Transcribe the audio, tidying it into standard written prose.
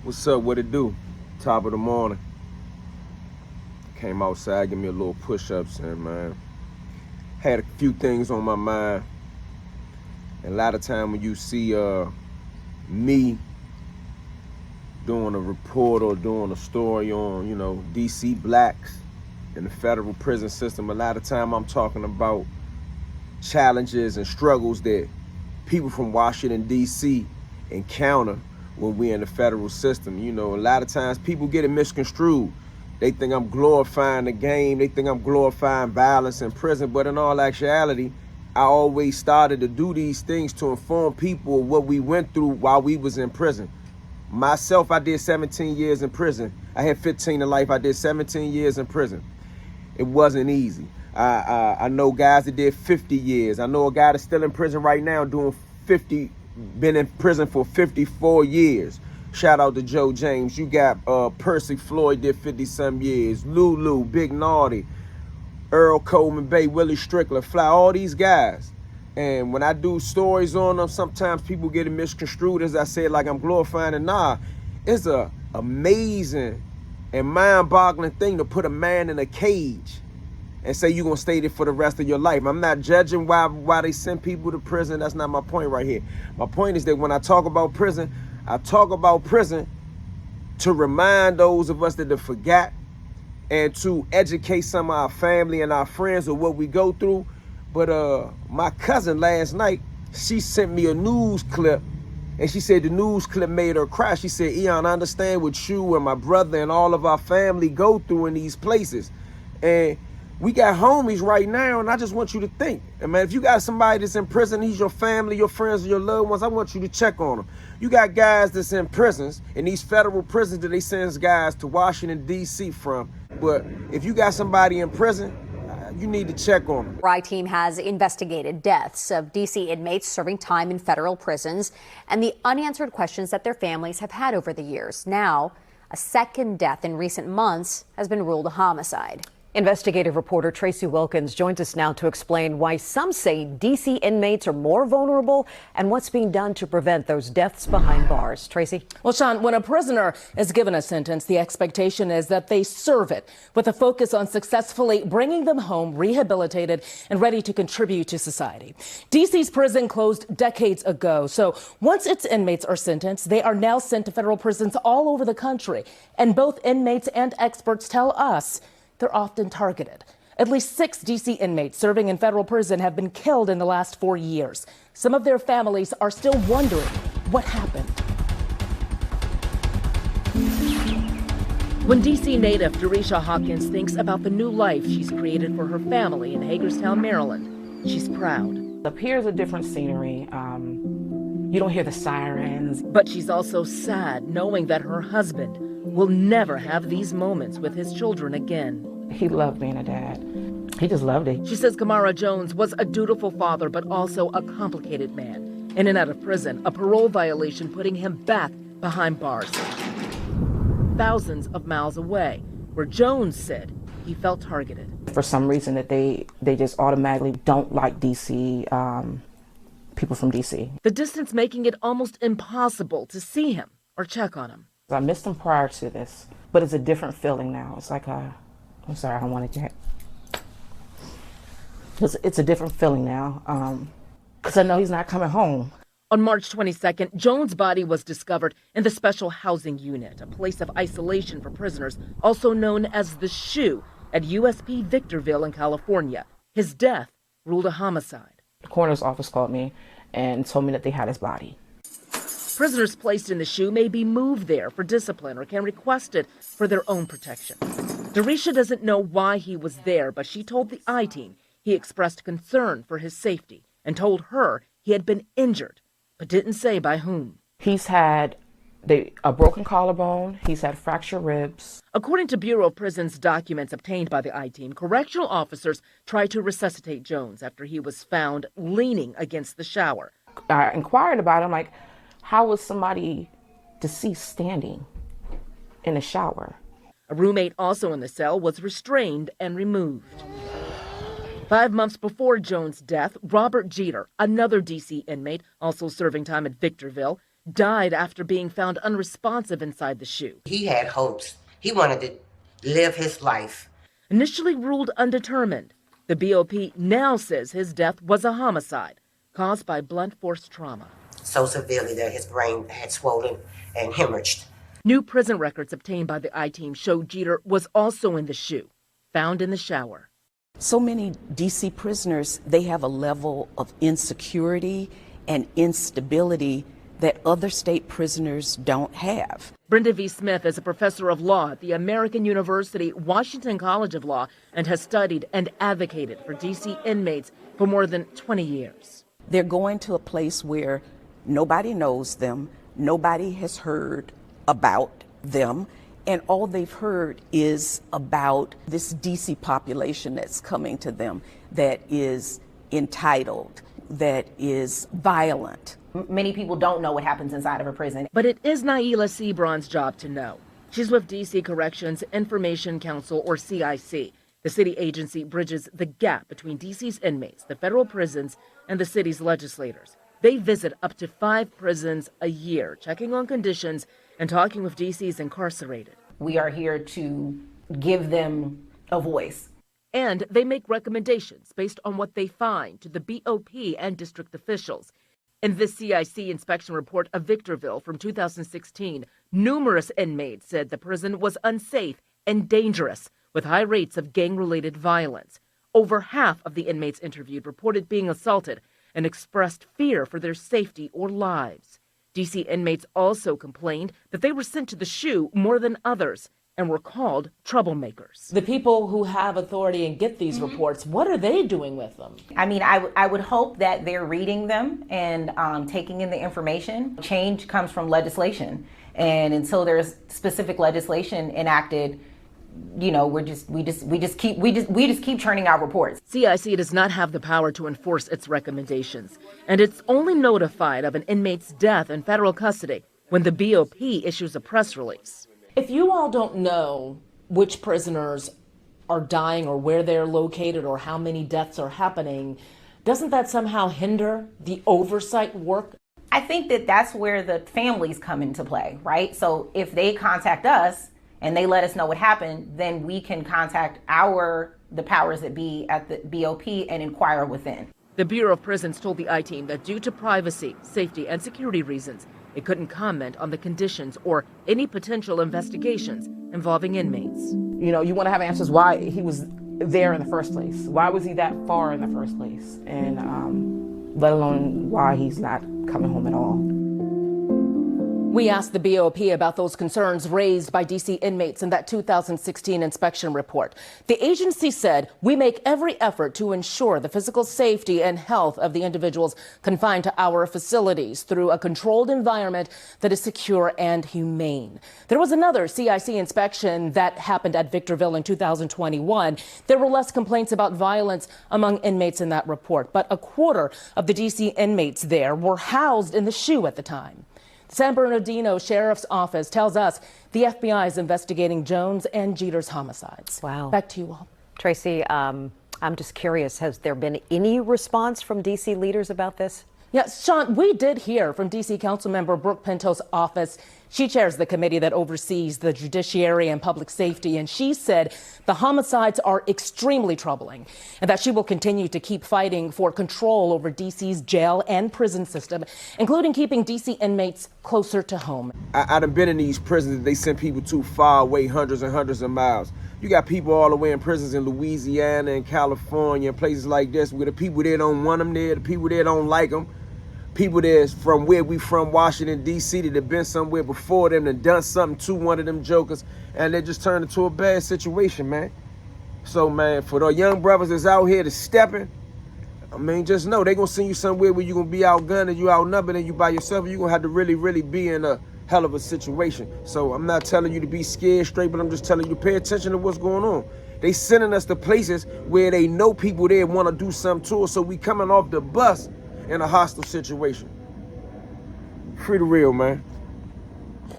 What's up? What it do? Top of the morning. Came outside, give me a little push-ups, and man, had a few things on my mind. And a lot of time when you see me doing a report or doing a story on, DC blacks in the federal prison system, a lot of time I'm talking about challenges and struggles that people from Washington, D.C. encounter when we're in the federal system. A lot of times people get it misconstrued. They think I'm glorifying the game. They think I'm glorifying violence in prison. But in all actuality, I always started to do these things to inform people of what we went through while we was in prison. Myself, I did 17 years in prison. I had 15 in life. I did 17 years in prison. It wasn't easy. I know guys that did 50 years. I know a guy that's still in prison right now doing 50, been in prison for 54 years. Shout out to Joe James. You got Percy Floyd did 50-some years. Lulu, Big Naughty, Earl Coleman Bay, Willie Strickler, Fly, all these guys. And when I do stories on them, sometimes people get it misconstrued, as I said, like I'm glorifying it. Nah, it's a amazing and mind-boggling thing to put a man in a cage and say you're gonna stay there for the rest of your life. I'm not judging why they send people to prison. That's not my point right here. My point is that when I talk about prison, I talk about prison to remind those of us that have forgot and to educate some of our family and our friends of what we go through. But my cousin last night, she sent me a news clip, and she said the news clip made her cry. She said, Eon, I understand what you and my brother and all of our family go through in these places. And we got homies right now, and I just want you to think. And man, if you got somebody that's in prison, he's your family, your friends, or your loved ones, I want you to check on them. You got guys that's in prisons, in these federal prisons that they send guys to Washington, D.C. from. But if you got somebody in prison, you need to check on them. I-Team has investigated deaths of D.C. inmates serving time in federal prisons and the unanswered questions that their families have had over the years. Now, a second death in recent months has been ruled a homicide. Investigative reporter Tracy Wilkins joins us now to explain why some say D.C. inmates are more vulnerable and what's being done to prevent those deaths behind bars. Tracy? Well, Sean, when a prisoner is given a sentence, the expectation is that they serve it with a focus on successfully bringing them home rehabilitated and ready to contribute to society. D.C.'s prison closed decades ago, so once its inmates are sentenced, they are now sent to federal prisons all over the country. And both inmates and experts tell us they're often targeted. At least 6 D.C. inmates serving in federal prison have been killed in the last 4 years. Some of their families are still wondering what happened. When D.C. native Durisha Hawkins thinks about the new life she's created for her family in Hagerstown, Maryland, she's proud. Up here's a different scenery. You don't hear the sirens. But she's also sad knowing that her husband will never have these moments with his children again. He loved being a dad. He just loved it. She says Camara Jones was a dutiful father, but also a complicated man. In and out of prison, a parole violation putting him back behind bars. Thousands of miles away, where Jones said he felt targeted. For some reason that they just automatically don't like D.C., people from D.C. The distance making it almost impossible to see him or check on him. I missed him prior to this, but it's a different feeling now. It's like I'm sorry, I don't want to get. It's a different feeling now, because I know he's not coming home. On March 22nd, Jones' body was discovered in the Special Housing Unit, a place of isolation for prisoners, also known as the SHU, at USP Victorville in California. His death ruled a homicide. The coroner's office called me and told me that they had his body. Prisoners placed in the SHU may be moved there for discipline or can request it for their own protection. Durisha doesn't know why he was there, but she told the I-Team he expressed concern for his safety and told her he had been injured, but didn't say by whom. He's had a broken collarbone. He's had fractured ribs. According to Bureau of Prisons documents obtained by the I-Team, correctional officers tried to resuscitate Jones after he was found leaning against the shower. I inquired about him, like, how was somebody deceased standing in a shower? A roommate also in the cell was restrained and removed. 5 months before Jones' death, Robert Jeter, another D.C. inmate, also serving time at Victorville, died after being found unresponsive inside the shoe. He had hopes. He wanted to live his life. Initially ruled undetermined, the BOP now says his death was a homicide caused by blunt force trauma. So severely that his brain had swollen and hemorrhaged. New prison records obtained by the I-Team show Jeter was also in the shoe, found in the shower. So many DC prisoners, they have a level of insecurity and instability that other state prisoners don't have. Brenda V. Smith is a professor of law at the American University Washington College of Law and has studied and advocated for DC inmates for more than 20 years. They're going to a place where nobody knows them, nobody has heard about them, and all they've heard is about this DC population that's coming to them that is entitled, that is violent. Many people don't know what happens inside of a prison. But it is Naila Sebron's job to know. She's with DC Corrections Information Council, or CIC. The city agency bridges the gap between DC's inmates, the federal prisons, and the city's legislators. They visit up to 5 prisons a year, checking on conditions and talking with DC's incarcerated. We are here to give them a voice. And they make recommendations based on what they find to the BOP and district officials. In this CIC inspection report of Victorville from 2016, numerous inmates said the prison was unsafe and dangerous, with high rates of gang-related violence. Over half of the inmates interviewed reported being assaulted and expressed fear for their safety or lives. DC inmates also complained that they were sent to the SHU more than others and were called troublemakers. The people who have authority and get these reports, what are they doing with them? I mean, I would hope that they're reading them and taking in the information. Change comes from legislation, and until there's specific legislation enacted, you know, we just keep churning out reports. CIC does not have the power to enforce its recommendations, and it's only notified of an inmate's death in federal custody when the BOP issues a press release. If you all don't know which prisoners are dying or where they're located or how many deaths are happening, doesn't that somehow hinder the oversight work? I think that that's where the families come into play, right? So if they contact us and they let us know what happened, then we can contact the powers that be at the BOP and inquire within. The Bureau of Prisons told the I-Team that due to privacy, safety, and security reasons, it couldn't comment on the conditions or any potential investigations involving inmates. You know, you want to have answers why he was there in the first place. Why was he that far in the first place? And let alone why he's not coming home at all. We asked the BOP about those concerns raised by DC inmates in that 2016 inspection report. The agency said, "We make every effort to ensure the physical safety and health of the individuals confined to our facilities through a controlled environment that is secure and humane." There was another CIC inspection that happened at Victorville in 2021. There were less complaints about violence among inmates in that report, but a quarter of the DC inmates there were housed in the SHU at the time. The San Bernardino Sheriff's Office tells us the FBI is investigating Jones and Jeter's homicides. Wow. Back to you all. Tracy, I'm just curious, has there been any response from DC leaders about this? Yes, Sean, we did hear from DC Councilmember Brooke Pinto's office. She chairs the committee that oversees the judiciary and public safety, and she said the homicides are extremely troubling and that she will continue to keep fighting for control over DC's jail and prison system, including keeping DC inmates closer to home. I done been in these prisons. They send people too far away, hundreds and hundreds of miles. You got people all the way in prisons in Louisiana and California and places like this where the people there don't want them there, the people there don't like them. People that's from where we from, Washington, D.C., that have been somewhere before them and done something to one of them jokers, and they just turned into a bad situation, man. So, man, for the young brothers that's out here that's stepping, I mean, just know they going to send you somewhere where you're going to be outgunned and you outnumbered and you by yourself, and you're going to have to really, really be in a hell of a situation. So I'm not telling you to be scared straight, but I'm just telling you to pay attention to what's going on. They sending us to places where they know people there want to do something to us, so we coming off the bus in a hostile situation. Free the real, man.